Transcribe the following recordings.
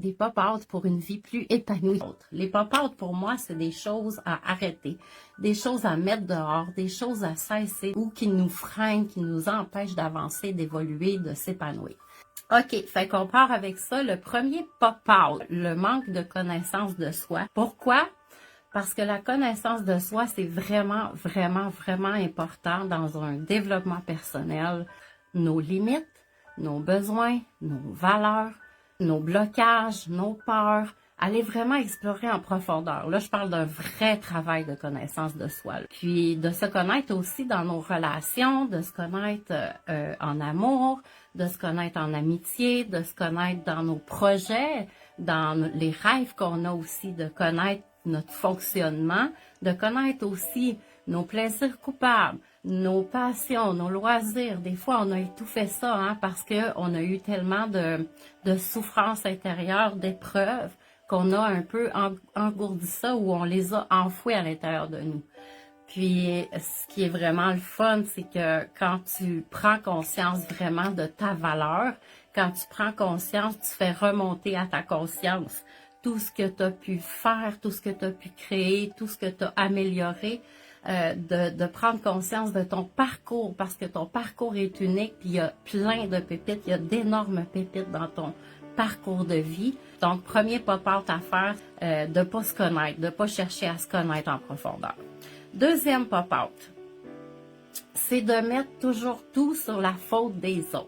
des pop-out pour une vie plus épanouie. Les pop-out, pour moi, c'est des choses à arrêter, des choses à mettre dehors, des choses à cesser ou qui nous freinent, qui nous empêchent d'avancer, d'évoluer, de s'épanouir. OK, fait qu'on part avec ça. Le premier pop-out, le manque de connaissance de soi. Pourquoi? Parce que la connaissance de soi, c'est vraiment, vraiment, vraiment important dans un développement personnel. Nos limites, nos besoins, nos valeurs, nos blocages, nos peurs. Aller vraiment explorer en profondeur. Là, je parle d'un vrai travail de connaissance de soi. Puis de se connaître aussi dans nos relations, de se connaître en amour, de se connaître en amitié, de se connaître dans nos projets, dans les rêves qu'on a aussi, de connaître notre fonctionnement, de connaître aussi nos plaisirs coupables, nos passions, nos loisirs. Des fois, on a étouffé ça parce qu'on a eu tellement de souffrances intérieures, d'épreuves, qu'on a un peu engourdi ça ou on les a enfouis à l'intérieur de nous. Puis, ce qui est vraiment le fun, c'est que quand tu prends conscience vraiment de ta valeur, quand tu prends conscience, tu fais remonter à ta conscience tout ce que tu as pu faire, tout ce que tu as pu créer, tout ce que tu as amélioré, de prendre conscience de ton parcours, parce que ton parcours est unique, puis il y a plein de pépites, il y a d'énormes pépites dans ton parcours de vie. Donc, premier pop-out à faire, de ne pas se connaître, de ne pas chercher à se connaître en profondeur. Deuxième pop-out, c'est de mettre toujours tout sur la faute des autres.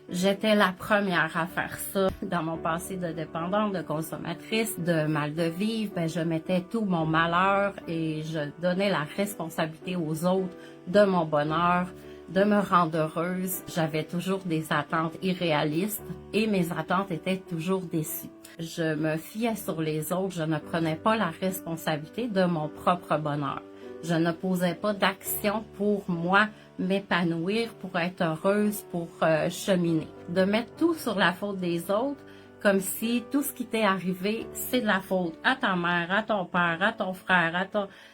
J'étais la première à faire ça dans mon passé de dépendante, de consommatrice, de mal de vivre. Je mettais tout mon malheur et je donnais la responsabilité aux autres de mon bonheur, de me rendre heureuse. J'avais toujours des attentes irréalistes et mes attentes étaient toujours déçues. Je me fiais sur les autres, je ne prenais pas la responsabilité de mon propre bonheur. Je ne posais pas d'action pour moi m'épanouir, pour être heureuse, pour cheminer. De mettre tout sur la faute des autres, comme si tout ce qui t'est arrivé, c'est de la faute à ta mère, à ton père, à ton frère,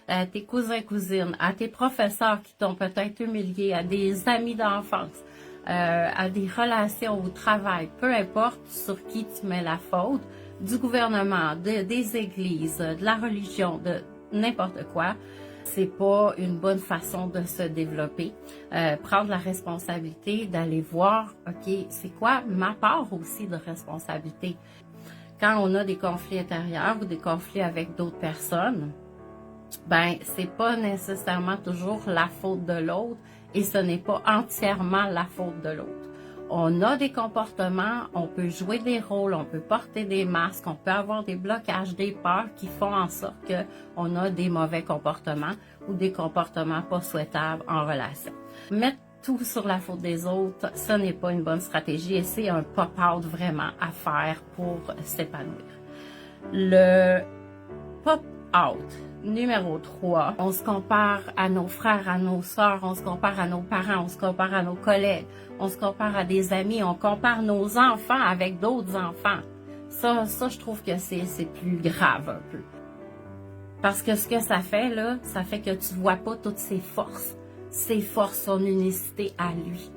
à tes cousins, cousines, à tes professeurs qui t'ont peut-être humilié, à des amis d'enfance, à des relations au travail, peu importe sur qui tu mets la faute, du gouvernement, des églises, de la religion, de n'importe quoi. C'est pas une bonne façon de se développer. Prendre la responsabilité, d'aller voir, OK, c'est quoi ma part aussi de responsabilité? Quand on a des conflits intérieurs ou des conflits avec d'autres personnes, c'est pas nécessairement toujours la faute de l'autre et ce n'est pas entièrement la faute de l'autre. On a des comportements, on peut jouer des rôles, on peut porter des masques, on peut avoir des blocages, des peurs qui font en sorte qu'on a des mauvais comportements ou des comportements pas souhaitables en relation. Mettre tout sur la faute des autres, ce n'est pas une bonne stratégie et c'est un pop-out vraiment à faire pour s'épanouir. Le pop-out numéro 3, on se compare à nos frères, à nos sœurs, on se compare à nos parents, on se compare à nos collègues, on se compare à des amis, on compare nos enfants avec d'autres enfants. Ça, je trouve que c'est plus grave un peu. Parce que ce que ça fait, là, ça fait que tu vois pas toutes ses forces, son unicité à lui.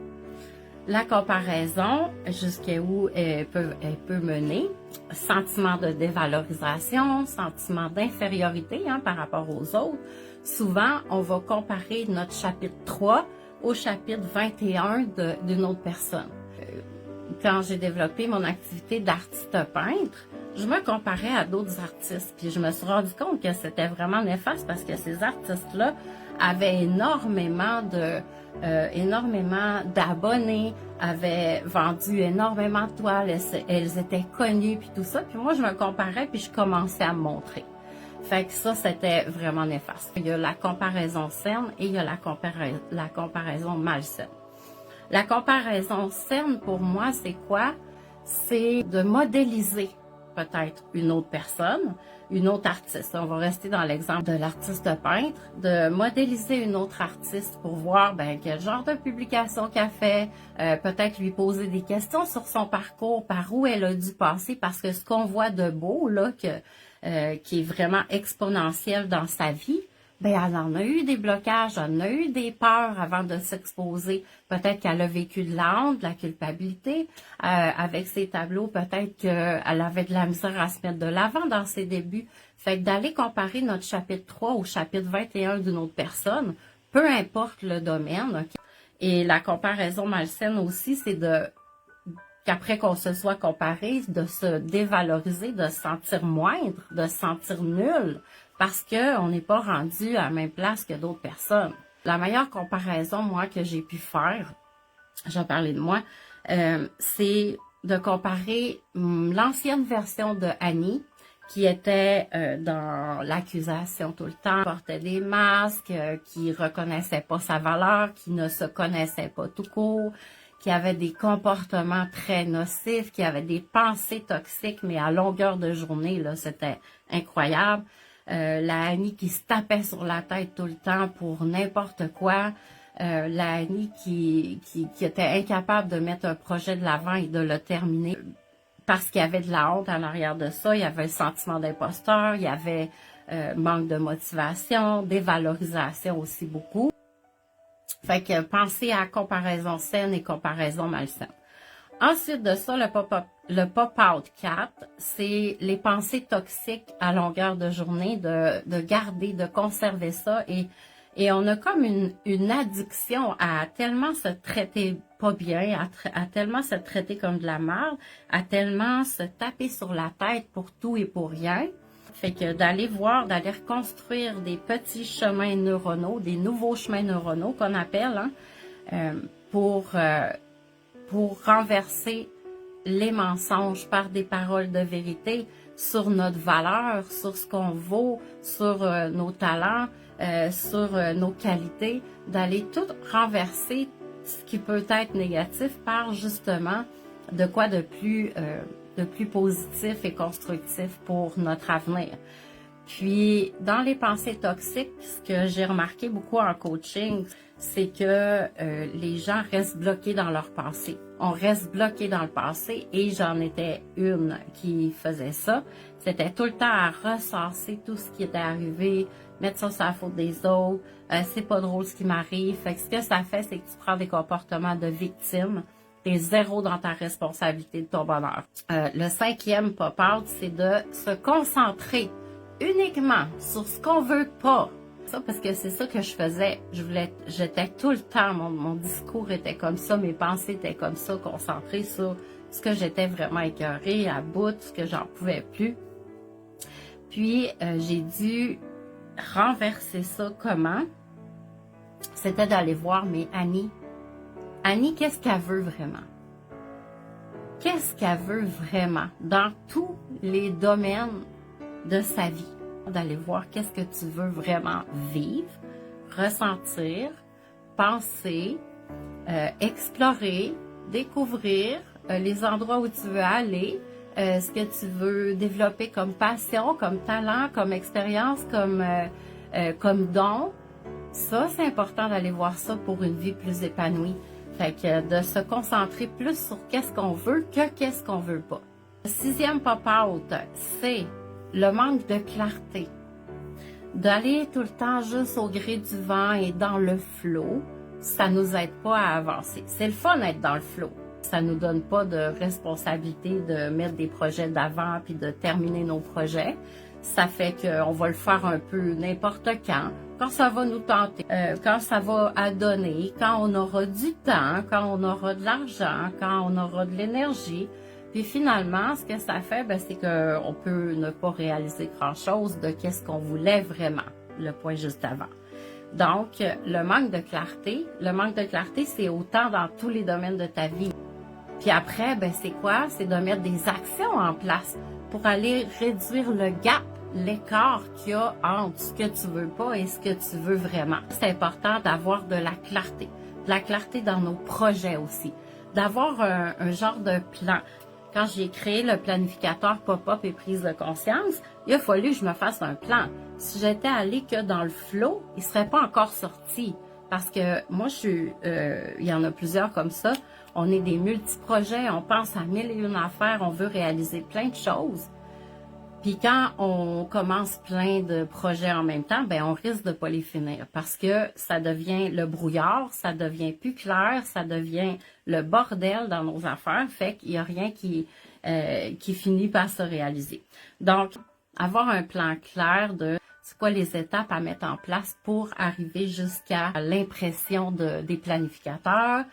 La comparaison, jusqu'à où elle peut mener, sentiment de dévalorisation, sentiment d'infériorité par rapport aux autres. Souvent, on va comparer notre chapitre 3 au chapitre 21 d'une autre personne. Quand j'ai développé mon activité d'artiste peintre, je me comparais à d'autres artistes. Puis je me suis rendu compte que c'était vraiment néfaste parce que ces artistes-là avaient énormément d'abonnés, avaient vendu énormément de toiles, elles étaient connues puis tout ça. Puis moi, je me comparais puis je commençais à me montrer. Fait que ça, c'était vraiment néfaste. Il y a la comparaison saine et il y a la comparaison malsaine. La comparaison saine, pour moi, c'est quoi? C'est de modéliser peut-être une autre personne, une autre artiste. On va rester dans l'exemple de l'artiste peintre, de modéliser une autre artiste pour voir quel genre de publication qu'elle fait, peut-être lui poser des questions sur son parcours, par où elle a dû passer, parce que ce qu'on voit de beau, là, qui est vraiment exponentiel dans sa vie, ben elle en a eu des blocages, elle en a eu des peurs avant de s'exposer. Peut-être qu'elle a vécu de la honte, de la culpabilité. Avec ses tableaux, peut-être qu'elle avait de la misère à se mettre de l'avant dans ses débuts. Fait que d'aller comparer notre chapitre 3 au chapitre 21 d'une autre personne, peu importe le domaine, okay? Et la comparaison malsaine aussi, c'est qu'après qu'on se soit comparé, de se dévaloriser, de se sentir moindre, de se sentir nul, parce qu'on n'est pas rendu à la même place que d'autres personnes. La meilleure comparaison, moi, que j'ai pu faire, je vais parler de moi, c'est de comparer l'ancienne version de Annie, qui était dans l'accusation tout le temps, portait des masques, qui reconnaissait pas sa valeur, qui ne se connaissait pas tout court, qui avait des comportements très nocifs, qui avait des pensées toxiques, mais à longueur de journée, là, c'était incroyable. La Annie qui se tapait sur la tête tout le temps pour n'importe quoi. La Annie qui était incapable de mettre un projet de l'avant et de le terminer parce qu'il y avait de la honte en arrière de ça. Il y avait le sentiment d'imposteur, il y avait manque de motivation, dévalorisation aussi beaucoup. Fait que pensez à comparaison saine et comparaison malsaine. Ensuite de ça, le pop-out 4, c'est les pensées toxiques à longueur de journée, de garder, de conserver ça. Et on a comme une addiction à tellement se traiter pas bien, à tellement se traiter comme de la merde, à tellement se taper sur la tête pour tout et pour rien. Fait que d'aller reconstruire des petits chemins neuronaux, des nouveaux chemins neuronaux qu'on appelle, pour renverser les mensonges par des paroles de vérité sur notre valeur, sur ce qu'on vaut, sur nos talents, sur nos qualités, d'aller tout renverser ce qui peut être négatif par justement de quoi de plus positif et constructif pour notre avenir. Puis, dans les pensées toxiques, ce que j'ai remarqué beaucoup en coaching, c'est que les gens restent bloqués dans leurs pensées. On reste bloqué dans le passé et j'en étais une qui faisait ça. C'était tout le temps à ressasser tout ce qui était arrivé, mettre ça sur la faute des autres. C'est pas drôle ce qui m'arrive. Fait que ce que ça fait, c'est que tu prends des comportements de victime. T'es zéro dans ta responsabilité de ton bonheur. Le 5e pop-out, c'est de se concentrer uniquement sur ce qu'on veut pas. Ça, parce que c'est ça que je faisais. J'étais tout le temps, mon discours était comme ça, mes pensées étaient comme ça, concentrées sur ce que j'étais vraiment écœurée, à bout, ce que j'en pouvais plus. Puis, j'ai dû renverser ça. Comment? C'était d'aller voir mes Annie. Annie, qu'est-ce qu'elle veut vraiment? Qu'est-ce qu'elle veut vraiment dans tous les domaines de sa vie? D'aller voir qu'est-ce que tu veux vraiment vivre, ressentir, penser, explorer, découvrir les endroits où tu veux aller, ce que tu veux développer comme passion, comme talent, comme expérience, comme don. Ça, c'est important d'aller voir ça pour une vie plus épanouie. Fait que de se concentrer plus sur qu'est-ce qu'on veut que qu'est-ce qu'on veut pas. Le 6e pop-out, c'est le manque de clarté. D'aller tout le temps juste au gré du vent et dans le flow, ça nous aide pas à avancer. C'est le fun d'être dans le flow. Ça nous donne pas de responsabilité de mettre des projets d'avant puis de terminer nos projets. Ça fait qu'on va le faire un peu n'importe quand ça va nous tenter, quand ça va à donner, quand on aura du temps, quand on aura de l'argent, quand on aura de l'énergie. Puis finalement, ce que ça fait, c'est qu'on peut ne pas réaliser grand-chose de qu'est-ce qu'on voulait vraiment, le point juste avant. Donc, le manque de clarté, c'est autant dans tous les domaines de ta vie. Puis après, c'est quoi? C'est de mettre des actions en place pour aller réduire le gap, l'écart qu'il y a entre ce que tu veux pas et ce que tu veux vraiment. C'est important d'avoir de la clarté dans nos projets aussi, d'avoir un genre de plan. Quand j'ai créé le planificateur pop-up et prise de conscience, il a fallu que je me fasse un plan. Si j'étais allée que dans le flow, il serait pas encore sorti. Parce que moi, il y en a plusieurs comme ça. On est des multi-projets, on pense à 1000 et une affaires, on veut réaliser plein de choses. Puis quand on commence plein de projets en même temps, ben on risque de pas les finir parce que ça devient le brouillard, ça devient plus clair, ça devient le bordel dans nos affaires, fait qu'il y a rien qui finit par se réaliser. Donc, avoir un plan clair de c'est quoi les étapes à mettre en place pour arriver jusqu'à l'impression des planificateurs,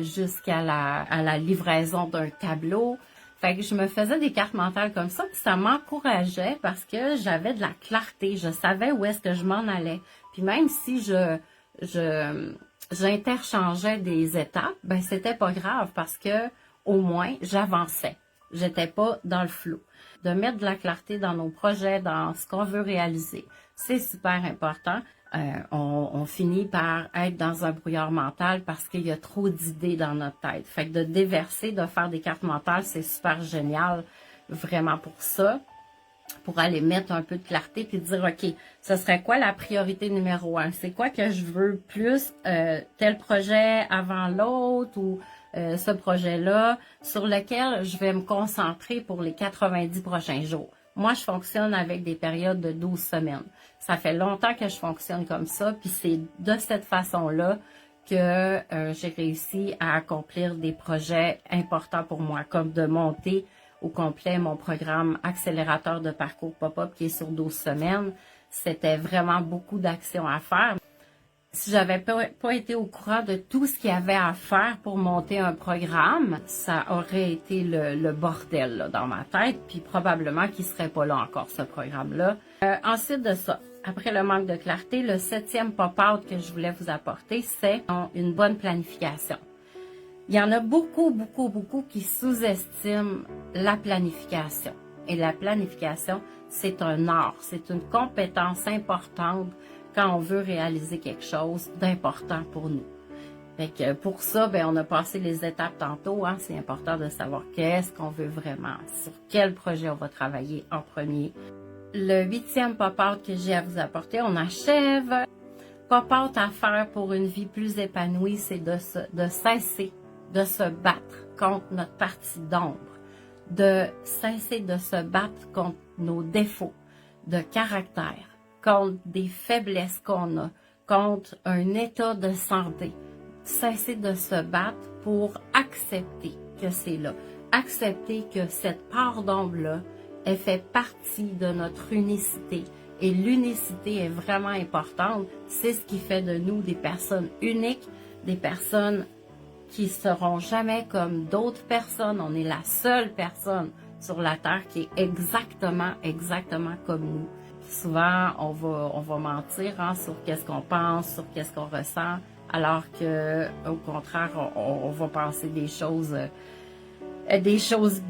jusqu'à la livraison d'un tableau. Fait que je me faisais des cartes mentales comme ça, puis ça m'encourageait parce que j'avais de la clarté, je savais où est-ce que je m'en allais. Puis même si j'interchangeais des étapes, ben c'était pas grave parce que au moins j'avançais. J'étais pas dans le flou. De mettre de la clarté dans nos projets, dans ce qu'on veut réaliser, c'est super important. On finit par être dans un brouillard mental parce qu'il y a trop d'idées dans notre tête. Fait que de déverser, de faire des cartes mentales, c'est super génial, vraiment pour ça, pour aller mettre un peu de clarté puis dire, OK, ce serait quoi la priorité numéro 1? C'est quoi que je veux plus, tel projet avant l'autre ou ce projet-là sur lequel je vais me concentrer pour les 90 prochains jours. Moi, je fonctionne avec des périodes de 12 semaines. Ça fait longtemps que je fonctionne comme ça, puis c'est de cette façon-là que j'ai réussi à accomplir des projets importants pour moi, comme de monter au complet mon programme accélérateur de parcours pop-up qui est sur 12 semaines. C'était vraiment beaucoup d'actions à faire. Si j'avais pas été au courant de tout ce qu'il y avait à faire pour monter un programme, ça aurait été le bordel là, dans ma tête, puis probablement qu'il serait pas là encore, ce programme-là. Ensuite de ça, après le manque de clarté, le 7e pop-out que je voulais vous apporter, c'est une bonne planification. Il y en a beaucoup qui sous-estiment la planification. Et la planification, c'est un art, c'est une compétence importante quand on veut réaliser quelque chose d'important pour nous. Fait que pour ça, ben on a passé les étapes tantôt. Hein, c'est important de savoir qu'est-ce qu'on veut vraiment, sur quel projet on va travailler en premier. Le 8e pop-out que j'ai à vous apporter, on achève. Pop-out à faire pour une vie plus épanouie, c'est de cesser de se battre contre notre partie d'ombre, de cesser de se battre contre nos défauts de caractère, contre des faiblesses qu'on a, contre un état de santé. Cesser de se battre pour accepter que c'est là. Accepter que cette part d'ombre-là, elle fait partie de notre unicité. Et l'unicité est vraiment importante. C'est ce qui fait de nous des personnes uniques, des personnes qui seront jamais comme d'autres personnes. On est la seule personne sur la Terre qui est exactement comme nous. Souvent, on va mentir hein, sur qu'est-ce qu'on pense, sur qu'est-ce qu'on ressent, alors que au contraire, on va penser des choses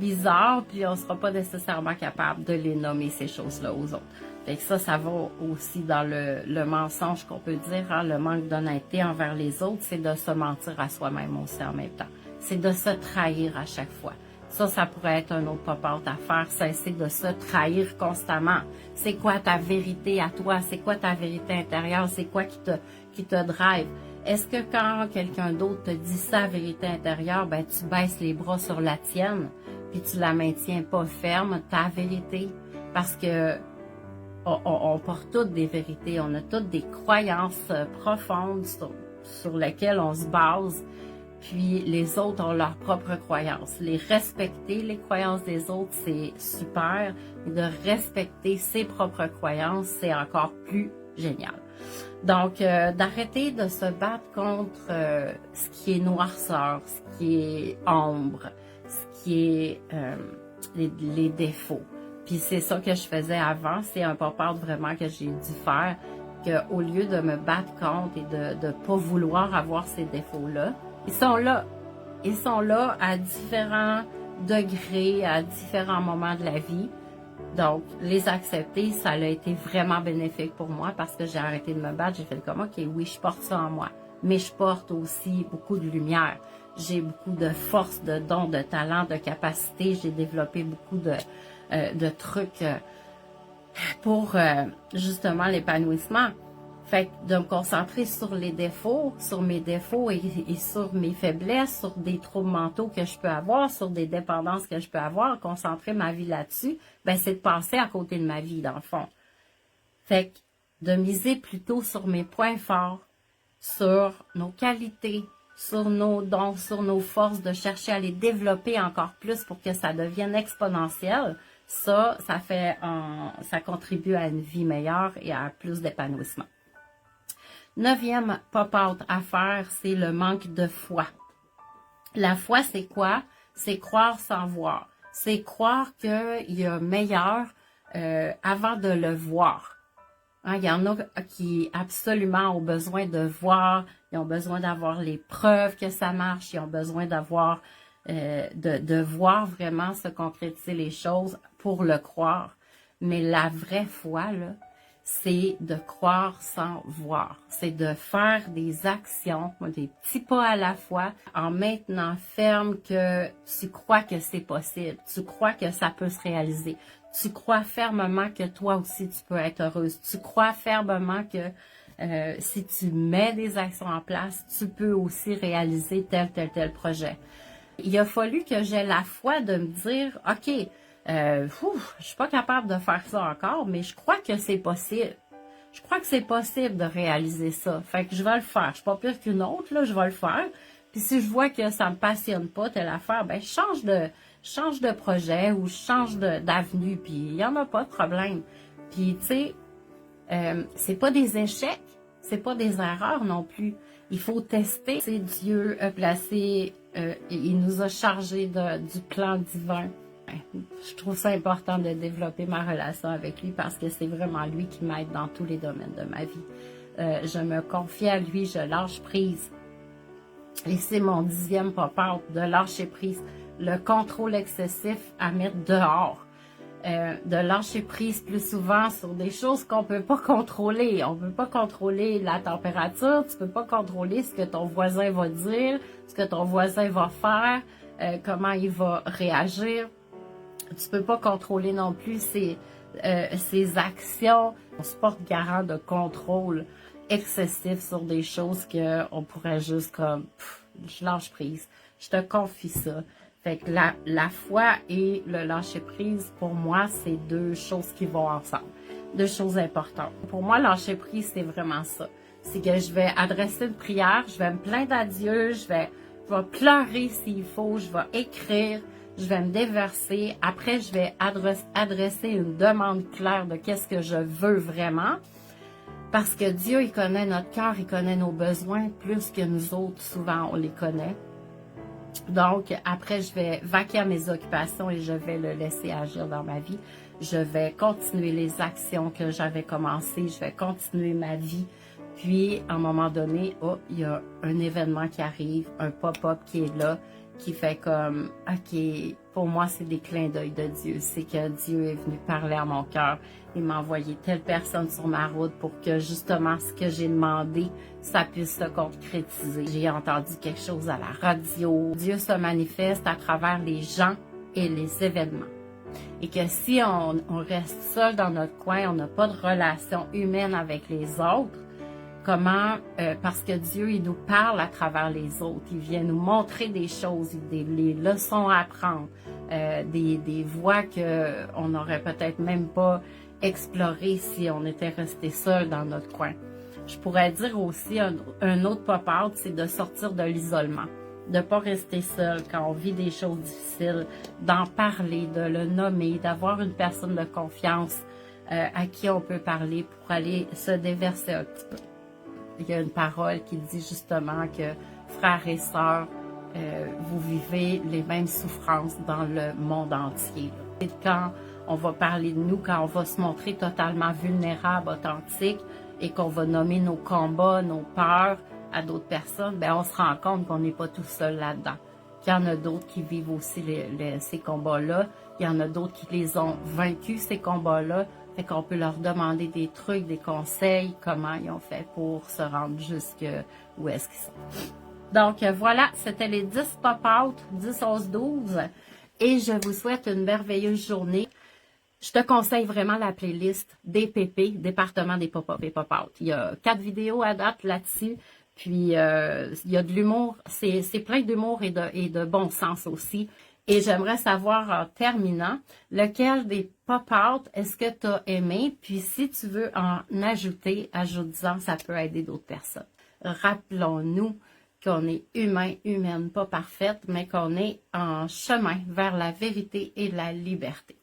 bizarres, puis on sera pas nécessairement capable de les nommer ces choses-là aux autres. Fait que ça va aussi dans le mensonge qu'on peut dire, hein, le manque d'honnêteté envers les autres, c'est de se mentir à soi-même aussi en même temps. C'est de se trahir à chaque fois. Ça pourrait être un autre pop-out à faire, cesser de se trahir constamment. C'est quoi ta vérité à toi? C'est quoi ta vérité intérieure? C'est quoi qui te drive? Est-ce que quand quelqu'un d'autre te dit sa vérité intérieure, ben tu baisses les bras sur la tienne, puis tu la maintiens pas ferme, ta vérité? Parce que on porte toutes des vérités, on a toutes des croyances profondes sur lesquelles on se base, puis les autres ont leurs propres croyances. Les respecter, les croyances des autres, c'est super, mais de respecter ses propres croyances, c'est encore plus génial. Donc, d'arrêter de se battre contre ce qui est noirceur, ce qui est ombre, ce qui est les défauts. Puis c'est ça que je faisais avant, c'est un pop-out vraiment que j'ai dû faire, qu'au lieu de me battre contre et de ne pas vouloir avoir ces défauts-là, ils sont là à différents degrés, à différents moments de la vie. Donc, les accepter, ça a été vraiment bénéfique pour moi parce que j'ai arrêté de me battre. J'ai fait comme, OK, oui, je porte ça en moi, mais je porte aussi beaucoup de lumière. J'ai beaucoup de force, de dons, de talent, de capacité. J'ai développé beaucoup de trucs pour justement l'épanouissement. Fait que de me concentrer sur les défauts, sur mes défauts et sur mes faiblesses, sur des troubles mentaux que je peux avoir, sur des dépendances que je peux avoir, concentrer ma vie là-dessus, ben c'est de passer à côté de ma vie, dans le fond. Fait que de miser plutôt sur mes points forts, sur nos qualités, sur nos dons, sur nos forces, de chercher à les développer encore plus pour que ça devienne exponentiel, ça contribue à une vie meilleure et à plus d'épanouissement. 9e pop-out à faire, c'est le manque de foi. La foi, c'est quoi? C'est croire sans voir. C'est croire qu'il y a meilleur avant de le voir. Hein, il y en a qui absolument ont besoin de voir, ils ont besoin d'avoir les preuves que ça marche, ils ont besoin d'avoir de voir vraiment se concrétiser les choses pour le croire. Mais la vraie foi, là, c'est de croire sans voir. C'est de faire des actions, des petits pas à la fois, en maintenant ferme que tu crois que c'est possible, tu crois que ça peut se réaliser, tu crois fermement que toi aussi tu peux être heureuse, tu crois fermement que si tu mets des actions en place, tu peux aussi réaliser tel projet. Il a fallu que j'aie la foi de me dire, OK, je suis pas capable de faire ça encore, mais je crois que c'est possible. Je crois que c'est possible de réaliser ça. Fait que je vais le faire. Je suis pas pire qu'une autre, là, je vais le faire. Puis si je vois que ça me passionne pas, telle affaire, ben je change de projet ou je change d'avenue, puis il y en a pas de problème. Puis tu sais, c'est pas des échecs, c'est pas des erreurs non plus. Il faut tester. C'est Dieu a placé, il nous a chargés du plan divin. Je trouve ça important de développer ma relation avec lui parce que c'est vraiment lui qui m'aide dans tous les domaines de ma vie. Je me confie à lui, je lâche prise. Et c'est mon 10e pop-out, de lâcher prise. Le contrôle excessif à mettre dehors. De lâcher prise plus souvent sur des choses qu'on peut pas contrôler. On peut pas contrôler la température, tu peux pas contrôler ce que ton voisin va dire, ce que ton voisin va faire, comment il va réagir. Tu peux pas contrôler non plus ses actions. On se porte garant de contrôle excessif sur des choses qu'on pourrait juste comme, je lâche prise. Je te confie ça. Fait que la foi et le lâcher prise, pour moi, c'est deux choses qui vont ensemble. Deux choses importantes. Pour moi, lâcher prise, c'est vraiment ça. C'est que je vais adresser une prière, je vais me plaindre à Dieu, je vais pleurer s'il faut, je vais écrire, je vais me déverser. Après, je vais adresser une demande claire de qu'est-ce que je veux vraiment. Parce que Dieu, il connaît notre cœur, il connaît nos besoins plus que nous autres, souvent, on les connaît. Donc, après, je vais vaquer à mes occupations et je vais le laisser agir dans ma vie. Je vais continuer les actions que j'avais commencées. Je vais continuer ma vie. Puis, à un moment donné, il y a un événement qui arrive, un pop-up qui est là, qui fait comme, OK, pour moi, c'est des clins d'œil de Dieu. C'est que Dieu est venu parler à mon cœur. Il m'a envoyé telle personne sur ma route pour que, justement, ce que j'ai demandé, ça puisse se concrétiser. J'ai entendu quelque chose à la radio. Dieu se manifeste à travers les gens et les événements. Et que si on reste seul dans notre coin, on n'a pas de relation humaine avec les autres, comment, parce que Dieu, il nous parle à travers les autres. Il vient nous montrer des choses, des leçons à apprendre, des voies qu'on n'aurait peut-être même pas explorées si on était resté seul dans notre coin. Je pourrais dire aussi, un autre pop-out, c'est de sortir de l'isolement. De ne pas rester seul quand on vit des choses difficiles, d'en parler, de le nommer, d'avoir une personne de confiance à qui on peut parler pour aller se déverser un petit peu. Il y a une parole qui dit justement que frères et sœurs, vous vivez les mêmes souffrances dans le monde entier. Et quand on va parler de nous, quand on va se montrer totalement vulnérable, authentique, et qu'on va nommer nos combats, nos peurs à d'autres personnes, ben on se rend compte qu'on n'est pas tout seul là-dedans. Qu'il y en a d'autres qui vivent aussi ces combats-là. Il y en a d'autres qui les ont vaincus, ces combats-là. Fait qu'on peut leur demander des trucs, des conseils, comment ils ont fait pour se rendre jusque où est-ce qu'ils sont. Donc voilà, c'était les 10 pop-out, 10, 11, 12. Et je vous souhaite une merveilleuse journée. Je te conseille vraiment la playlist DPP, Département des pop-up et pop-out. Il y a 4 vidéos à date là-dessus. Puis, il y a de l'humour. C'est plein d'humour et de bon sens aussi. Et j'aimerais savoir, en terminant, lequel des pop-out est-ce que tu as aimé? Puis, si tu veux en ajouter, ajoute-en, ça peut aider d'autres personnes. Rappelons-nous qu'on est humain, humaine, pas parfaite, mais qu'on est en chemin vers la vérité et la liberté.